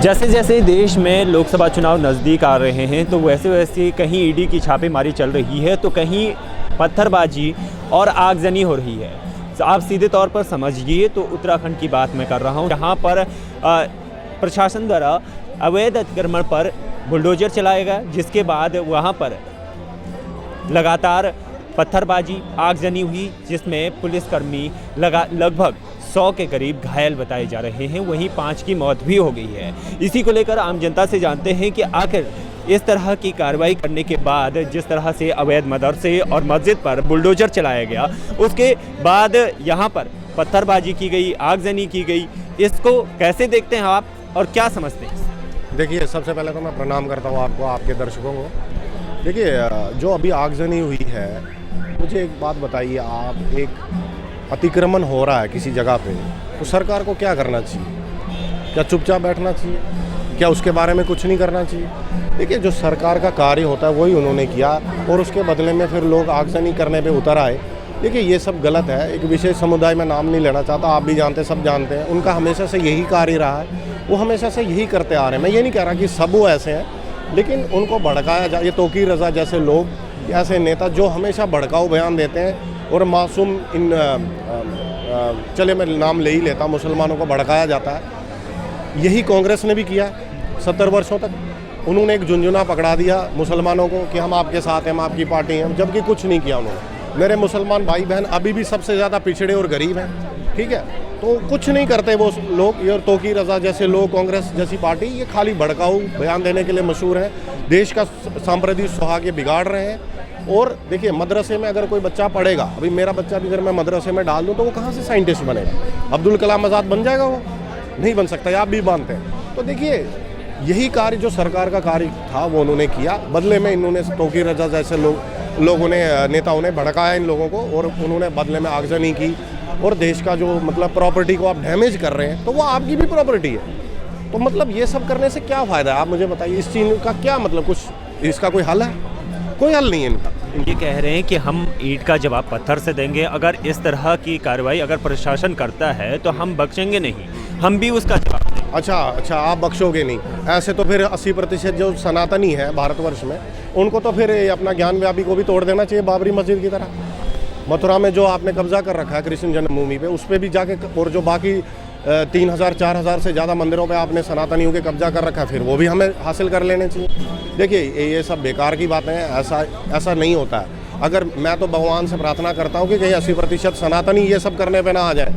जैसे जैसे देश में लोकसभा चुनाव नज़दीक आ रहे हैं तो वैसे वैसे कहीं ईडी की छापेमारी चल रही है तो कहीं पत्थरबाजी और आगजनी हो रही है। तो आप सीधे तौर पर समझिए तो उत्तराखंड की बात मैं कर रहा हूँ, जहाँ पर प्रशासन द्वारा अवैध अतिक्रमण पर बुलडोजर चलाया गया, जिसके बाद वहाँ पर लगातार पत्थरबाजी आगजनी हुई, जिसमें पुलिसकर्मी लगभग 100 के करीब घायल बताए जा रहे हैं। वहीं 5 की मौत भी हो गई है। इसी को लेकर आम जनता से जानते हैं कि आखिर इस तरह की कार्रवाई करने के बाद जिस तरह से अवैध मदरसे और मस्जिद पर बुलडोजर चलाया गया, उसके बाद यहाँ पर पत्थरबाजी की गई, आगजनी की गई, इसको कैसे देखते हैं आप और क्या समझते हैं? देखिए, सबसे पहले तो मैं प्रणाम करता हूँ आपको, आपके दर्शकों को। देखिए, जो अभी आगजनी हुई है, मुझे एक बात बताइए, आप एक अतिक्रमण हो रहा है किसी जगह पे, तो सरकार को क्या करना चाहिए? क्या चुपचाप बैठना चाहिए? क्या उसके बारे में कुछ नहीं करना चाहिए? देखिए, जो सरकार का कार्य होता है वही उन्होंने किया और उसके बदले में फिर लोग आगजनी करने पे उतर आए। देखिए, ये सब गलत है। एक विशेष समुदाय में नाम नहीं लेना चाहता, आप भी जानते हैं, सब जानते हैं, उनका हमेशा से यही कार्य रहा है, वो हमेशा से यही करते आ रहे हैं। मैं ये नहीं कह रहा कि सब वो ऐसे हैं, लेकिन उनको भड़काया जाए। ये तौकीर रज़ा जैसे लोग, ऐसे नेता जो हमेशा भड़काऊ बयान देते हैं और मासूम चले मैं नाम ले ही लेता, मुसलमानों को भड़काया जाता है। यही कांग्रेस ने भी किया 70 वर्षों तक। उन्होंने एक झुंझुना पकड़ा दिया मुसलमानों को कि हम आपके साथ हैं, हम आपकी पार्टी हैं, जबकि कुछ नहीं किया उन्होंने। मेरे मुसलमान भाई बहन अभी भी सबसे ज़्यादा पिछड़े और गरीब हैं, ठीक है, तो कुछ नहीं करते वो लोग। ये तौकीर रज़ा जैसे लोग, कांग्रेस जैसी पार्टी, ये खाली भड़काऊ बयान देने के लिए मशहूर है। देश का सांप्रदायिक सुहाग बिगाड़ रहे हैं। और देखिए, मदरसे में अगर कोई बच्चा पढ़ेगा, अभी मेरा बच्चा भी अगर मैं मदरसे में डाल दूँ तो वो कहाँ से साइंटिस्ट बनेगा? अब्दुल कलाम आज़ाद बन जाएगा? वो नहीं बन सकता, आप भी मानते हैं। तो देखिए, यही कार्य जो सरकार का कार्य था वो उन्होंने किया। बदले में इन्होंने तौकीर रज़ा जैसे लोगों ने, नेताओं ने भड़काया इन लोगों को और उन्होंने बदले में आगजनी की। और देश का जो मतलब प्रॉपर्टी को आप डैमेज कर रहे हैं, तो वो आपकी भी प्रॉपर्टी है। तो मतलब ये सब करने से क्या फ़ायदा है? आप मुझे बताइए, इस चीज़ का क्या मतलब, कुछ इसका कोई हल है? कोई हल नहीं है इनका। ये कह रहे हैं कि हम ईंट का जवाब पत्थर से देंगे। अगर इस तरह की कार्रवाई अगर प्रशासन करता है तो हम बख्शेंगे नहीं, हम भी उसका जवाब देंगे। अच्छा, आप बख्शोगे नहीं? ऐसे तो फिर 80% जो सनातनी है भारतवर्ष में, उनको तो फिर अपना ज्ञान व्यापी को भी तोड़ देना चाहिए, बाबरी मस्जिद की तरह। मथुरा में जो आपने कब्जा कर रखा है कृष्ण जन्मभूमि पे, उस पर भी जाके, और जो बाकी 3000-4000 से ज़्यादा मंदिरों पे आपने सनातनियों के कब्जा कर रखा है, फिर वो भी हमें हासिल कर लेने चाहिए। देखिए, ये सब बेकार की बातें हैं, ऐसा नहीं होता है। अगर मैं तो भगवान से प्रार्थना करता हूँ कि कहीं 80% सनातनी ये सब करने पे ना आ जाए।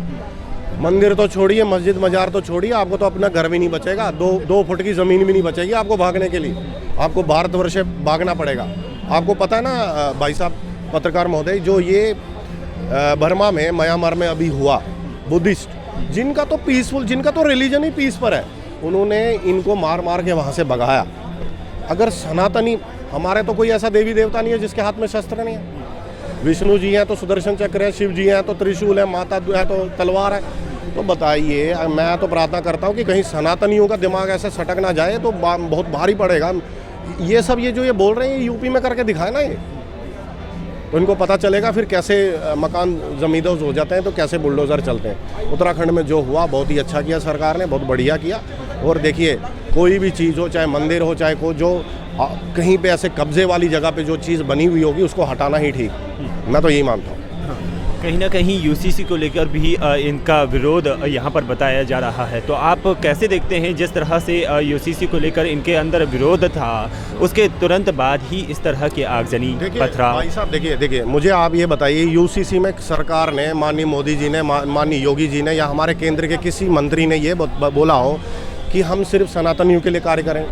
मंदिर तो छोड़िए, मस्जिद मजार तो छोड़िए, आपको तो अपना घर भी नहीं बचेगा, 2 फुट की ज़मीन भी नहीं बचेगी आपको भागने के लिए। आपको भारतवर्ष भागना पड़ेगा। आपको पता है ना भाई साहब पत्रकार महोदय, जो ये बर्मा में, म्यांमार में अभी हुआ, बुद्धिस्ट, जिनका तो पीसफुल, जिनका तो रिलीजन ही पीस पर है, उन्होंने इनको मार मार के वहाँ से भगाया। अगर सनातनी, हमारे तो कोई ऐसा देवी देवता नहीं है जिसके हाथ में शस्त्र नहीं है। विष्णु जी हैं तो सुदर्शन चक्र है, शिव जी हैं तो त्रिशूल है, माता है तो तलवार है। तो बताइए, मैं तो प्रार्थना करता हूँ कि कहीं सनातनियों का दिमाग ऐसे सटक ना जाए तो बहुत भारी पड़ेगा। ये सब ये जो ये बोल रहे हैं, यूपी में करके दिखाए ना, ये तो इनको पता चलेगा फिर कैसे मकान जमींदोज हो जाते हैं, तो कैसे बुलडोज़र चलते हैं। उत्तराखंड में जो हुआ बहुत ही अच्छा किया सरकार ने, बहुत बढ़िया किया। और देखिए, कोई भी चीज़ हो, चाहे मंदिर हो, चाहे को जो कहीं पे ऐसे कब्जे वाली जगह पे जो चीज़ बनी हुई होगी, उसको हटाना ही ठीक, मैं तो यही मानता हूँ। कहीं ना कहीं यूसीसी को लेकर भी इनका विरोध यहाँ पर बताया जा रहा है, तो आप कैसे देखते हैं जिस तरह से यूसीसी को लेकर इनके अंदर विरोध था, उसके तुरंत बाद ही इस तरह की आगजनी, पथराव? भाई साहब, देखिए, मुझे आप ये बताइए, यूसीसी में सरकार ने, माननीय मोदी जी ने, माननीय योगी जी ने, या हमारे केंद्र के किसी मंत्री ने ये बोला हो कि हम सिर्फ सनातनियों के लिए कार्य करें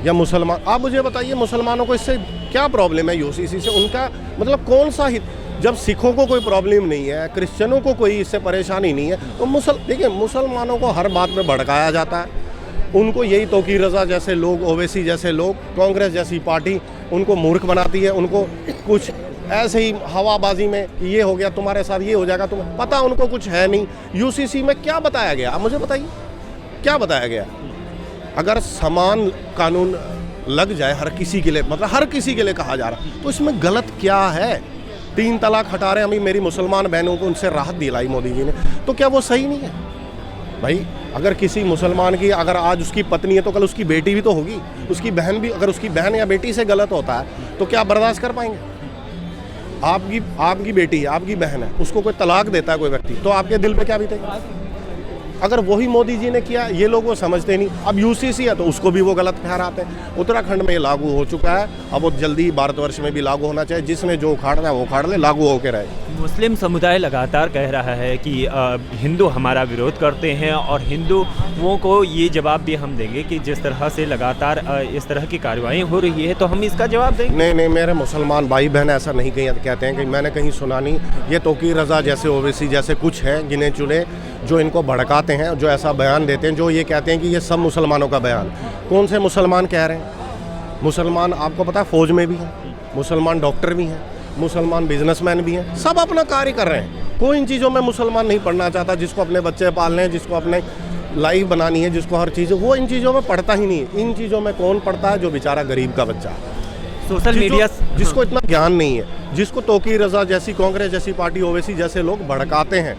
या मुसलमान? आप मुझे बताइए, मुसलमानों को इससे क्या प्रॉब्लम है यूसीसी से? उनका मतलब कौन सा हित? जब सिखों को कोई प्रॉब्लम नहीं है, क्रिश्चियनों को कोई इससे परेशानी नहीं है, तो देखिए, मुसलमानों को हर बात में भड़काया जाता है। उनको यही तौकीर रज़ा जैसे लोग, ओवैसी जैसे लोग, कांग्रेस जैसी पार्टी उनको मूर्ख बनाती है। उनको कुछ ऐसे ही हवाबाजी में कि ये हो गया, तुम्हारे साथ ये हो जाएगा, तुम्हें पता उनको कुछ है नहीं। यूसीसी में क्या बताया गया? आप मुझे बताइए, क्या बताया गया? अगर समान कानून लग जाए हर किसी के लिए, मतलब हर किसी के लिए कहा जा रहा, तो इसमें गलत क्या है? 3 तलाक हटा रहे हैं, अभी मेरी मुसलमान बहनों को उनसे राहत दिलाई मोदी जी ने, तो क्या वो सही नहीं है? भाई अगर किसी मुसलमान की अगर आज उसकी पत्नी है तो कल उसकी बेटी भी तो होगी, उसकी बहन भी, अगर उसकी बहन या बेटी से गलत होता है तो क्या बर्दाश्त कर पाएंगे? आपकी बेटी है, आपकी बहन है, उसको कोई तलाक देता है कोई व्यक्ति, तो आपके दिल पे क्या बीतेगा? अगर वही मोदी जी ने किया, ये लोग वो समझते नहीं। अब यूसीसी है तो उसको भी वो गलत ठहराते हैं। उत्तराखंड में ये लागू हो चुका है, अब वो जल्दी भारतवर्ष में भी लागू होना चाहिए। जिसने जो उखाड़ना है वो उखाड़ ले, लागू होकर रहे। मुस्लिम समुदाय लगातार कह रहा है कि हिंदू हमारा विरोध करते हैं और हिंदुओं को ये जवाब भी हम देंगे कि जिस तरह से लगातार इस तरह की कार्रवाई हो रही है तो हम इसका जवाब देंगे। नहीं, मेरे मुसलमान भाई बहन ऐसा नहीं कहते हैं कि मैंने कहीं सुना नहीं। ये तौकीर रज़ा जैसे ओवैसी जैसे कुछ हैं गिने चुने जो इनको भड़काते हैं, जो ऐसा बयान देते हैं, जो ये कहते हैं कि ये सब मुसलमानों का बयान। कौन से मुसलमान कह रहे हैं? मुसलमान आपको पता है फ़ौज में भी हैं, मुसलमान डॉक्टर भी हैं, मुसलमान बिजनेसमैन भी हैं, सब अपना कार्य कर रहे हैं। कोई इन चीज़ों में मुसलमान नहीं पढ़ना चाहता। जिसको अपने बच्चे पालने हैं, जिसको अपने लाइफ बनानी है, जिसको हर चीज़, वो इन चीज़ों में पढ़ता ही नहीं। इन चीज़ों में कौन पढ़ता है? जो बेचारा गरीब का बच्चा है, सोशल मीडिया, जिसको इतना ज्ञान नहीं है, जिसको तौकीर रज़ा जैसी कांग्रेस जैसी पार्टी ओवैसी जैसे लोग भड़काते हैं,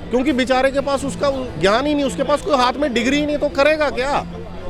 क्योंकि बेचारे के पास उसका ज्ञान ही नहीं, उसके पास कोई हाथ में डिग्री ही नहीं, तो करेगा क्या?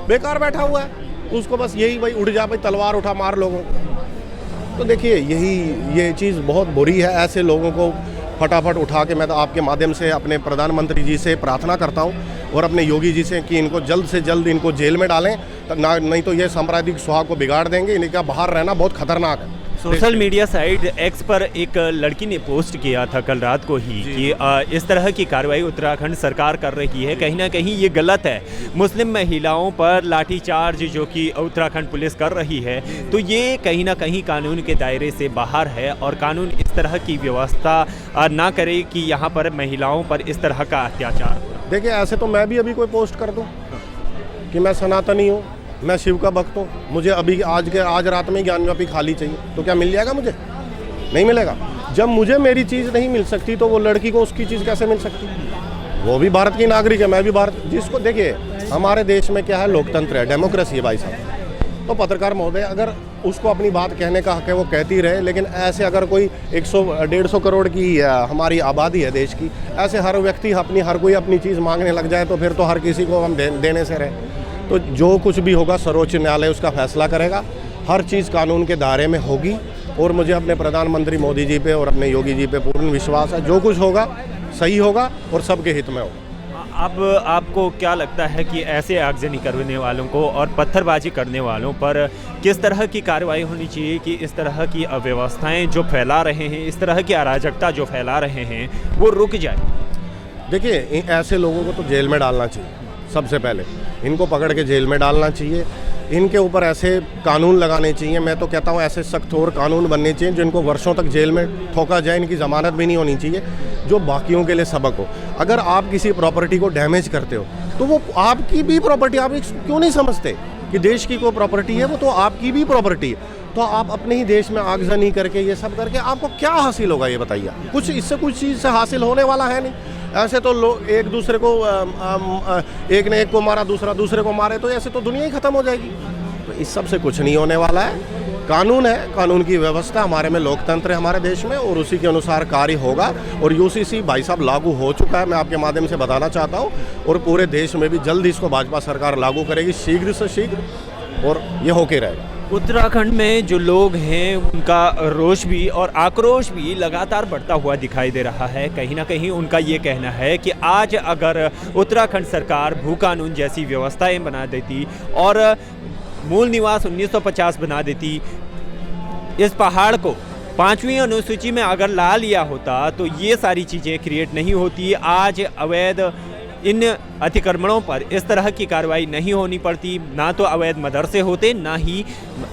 बेकार बैठा हुआ है, उसको बस यही भाई उड़ जा, भाई तलवार उठा मार लोगों को। तो देखिए ये चीज़ बहुत बुरी है। ऐसे लोगों को फटाफट उठा के, मैं तो आपके माध्यम से अपने प्रधानमंत्री जी से प्रार्थना करता हूँ और अपने योगी जी से कि इनको जल्द से जल्द इनको जेल में डालें, नहीं तो ये सांप्रदायिक सुहाग को बिगाड़ देंगे। इनका बाहर रहना बहुत खतरनाक है। सोशल मीडिया साइट एक्स पर एक लड़की ने पोस्ट किया था कल रात को ही कि इस तरह की कार्रवाई उत्तराखंड सरकार कर रही है, कहीं ना कहीं ये गलत है। मुस्लिम महिलाओं पर लाठीचार्ज जो कि उत्तराखंड पुलिस कर रही है, तो ये कहीं ना कहीं कानून के दायरे से बाहर है और कानून इस तरह की व्यवस्था ना करे कि यहाँ पर महिलाओं पर इस तरह का अत्याचार हो। देखिए ऐसे तो मैं भी अभी कोई पोस्ट कर दूँ कि मैं सनातनी हूँ, मैं शिव का भक्त हूँ, मुझे अभी आज रात में ज्ञानव्यापी खाली चाहिए, तो क्या मिल जाएगा? मुझे नहीं मिलेगा। जब मुझे मेरी चीज़ नहीं मिल सकती तो वो लड़की को उसकी चीज़ कैसे मिल सकती? वो भी भारत की नागरिक है, मैं भी भारत। जिसको देखिए हमारे देश में क्या है, लोकतंत्र है, डेमोक्रेसी है भाई साहब। तो पत्रकार महोदय अगर उसको अपनी बात कहने का हक है वो कहती रहे, लेकिन ऐसे अगर कोई 100-150 करोड़ की हमारी आबादी है देश की, ऐसे हर व्यक्ति हर कोई अपनी चीज़ मांगने लग जाए तो फिर तो हर किसी को हम देने से रहे। तो जो कुछ भी होगा सर्वोच्च न्यायालय उसका फैसला करेगा, हर चीज़ कानून के दायरे में होगी। और मुझे अपने प्रधानमंत्री मोदी जी पे और अपने योगी जी पे पूर्ण विश्वास है, जो कुछ होगा सही होगा और सबके हित में होगा। अब आपको क्या लगता है कि ऐसे आगजनी करने वालों को और पत्थरबाजी करने वालों पर किस तरह की कार्रवाई होनी चाहिए कि इस तरह की अव्यवस्थाएं जो फैला रहे हैं, इस तरह की अराजकता जो फैला रहे हैं, वो रुक जाए? देखिए ऐसे लोगों को तो जेल में डालना चाहिए। सबसे पहले इनको पकड़ के जेल में डालना चाहिए। इनके ऊपर ऐसे कानून लगाने चाहिए। मैं तो कहता हूँ ऐसे सख्त और कानून बनने चाहिए जिनको वर्षों तक जेल में ठोका जाए। इनकी ज़मानत भी नहीं होनी चाहिए, जो बाकियों के लिए सबक हो। अगर आप किसी प्रॉपर्टी को डैमेज करते हो तो वो आपकी भी प्रॉपर्टी, आप क्यों नहीं समझते कि देश की कोई प्रॉपर्टी है, वो तो आपकी भी प्रॉपर्टी है। तो आप अपने ही देश में आगजनी करके ये सब करके आपको क्या हासिल होगा? ये बताइए। कुछ इससे कुछ चीज़ से हासिल होने वाला है नहीं। ऐसे तो लोग एक दूसरे को एक ने एक को मारा, दूसरा दूसरे को मारे, तो ऐसे तो दुनिया ही ख़त्म हो जाएगी। तो इस सब से कुछ नहीं होने वाला है। कानून है, कानून की व्यवस्था हमारे में, लोकतंत्र है हमारे देश में, और उसी के अनुसार कार्य होगा। और यूसीसी भाई साहब लागू हो चुका है, मैं आपके माध्यम से बताना चाहता हूँ। और पूरे देश में भी जल्द इसको भाजपा सरकार लागू करेगी, शीघ्र से शीघ्र, और ये होके रहेगा। उत्तराखंड में जो लोग हैं उनका रोष भी और आक्रोश भी लगातार बढ़ता हुआ दिखाई दे रहा है। कहीं ना कहीं उनका ये कहना है कि आज अगर उत्तराखंड सरकार भू कानून जैसी व्यवस्थाएं बना देती और मूल निवास 1950 बना देती, इस पहाड़ को 5वीं अनुसूची में अगर ला लिया होता तो ये सारी चीज़ें क्रिएट नहीं होती। आज अवैध इन अतिक्रमणों पर इस तरह की कार्रवाई नहीं होनी पड़ती, ना तो अवैध मदरसे होते, ना ही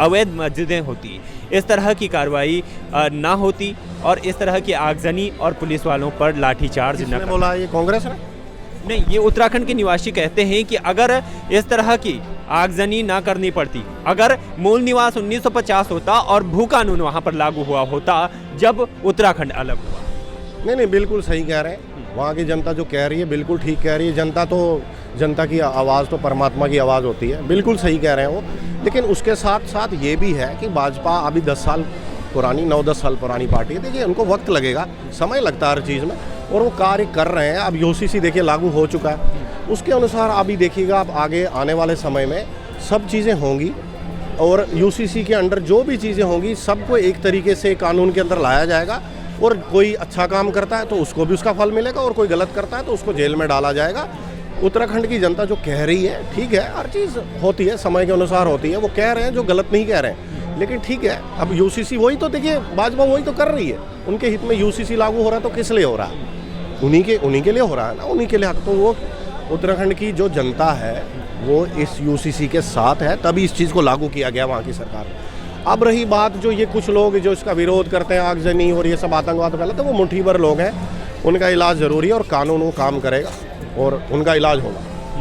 अवैध मस्जिदें होती। इस तरह की कार्रवाई ना होती और इस तरह की आगजनी और पुलिस वालों पर लाठीचार्ज न बोला। ये कांग्रेस है? नहीं, ये उत्तराखंड के निवासी कहते हैं कि अगर इस तरह की आगजनी ना करनी पड़ती, अगर मूल निवास 1950 होता और भू कानून वहाँ पर लागू हुआ होता जब उत्तराखंड अलग हुआ। नहीं, बिल्कुल सही कह रहे हैं। वहाँ की जनता जो कह रही है बिल्कुल ठीक कह रही है। जनता की आवाज़ तो परमात्मा की आवाज़ होती है, बिल्कुल सही कह रहे हैं वो। लेकिन उसके साथ साथ ये भी है कि भाजपा अभी 10 साल पुरानी, 9-10 साल पुरानी पार्टी है। देखिए उनको वक्त लगेगा, समय लगता है हर चीज़ में, और वो कार्य कर रहे हैं। अब यूसीसी देखिए लागू हो चुका है। उसके अनुसार अभी देखिएगा आप आगे आने वाले समय में सब चीज़ें होंगी और यूसीसी के अंडर जो भी चीज़ें होंगी सबको एक तरीके से कानून के अंदर लाया जाएगा और कोई अच्छा काम करता है तो उसको भी उसका फल मिलेगा और कोई गलत करता है तो उसको जेल में डाला जाएगा। उत्तराखंड की जनता जो कह रही है ठीक है, हर चीज़ होती है समय के अनुसार होती है, वो कह रहे हैं जो गलत नहीं कह रहे हैं, लेकिन ठीक है अब यूसीसी वही तो देखिए भाजपा वही तो कर रही है, उनके हित में यूसीसी लागू हो रहा है तो किस लिए हो रहा है, उन्हीं के लिए हो रहा है ना, उन्हीं के लिए। तो वो उत्तराखंड की जो जनता है वो इस यूसीसी के साथ है, तभी इस चीज़ को लागू किया गया वहाँ की सरकार ने। अब रही बात जो ये कुछ लोग जो इसका विरोध करते हैं, आगजनी और ये सब आतंकवाद फैला, तो वो मुट्ठी भर लोग हैं, उनका इलाज ज़रूरी है और कानून वो काम करेगा और उनका इलाज होगा।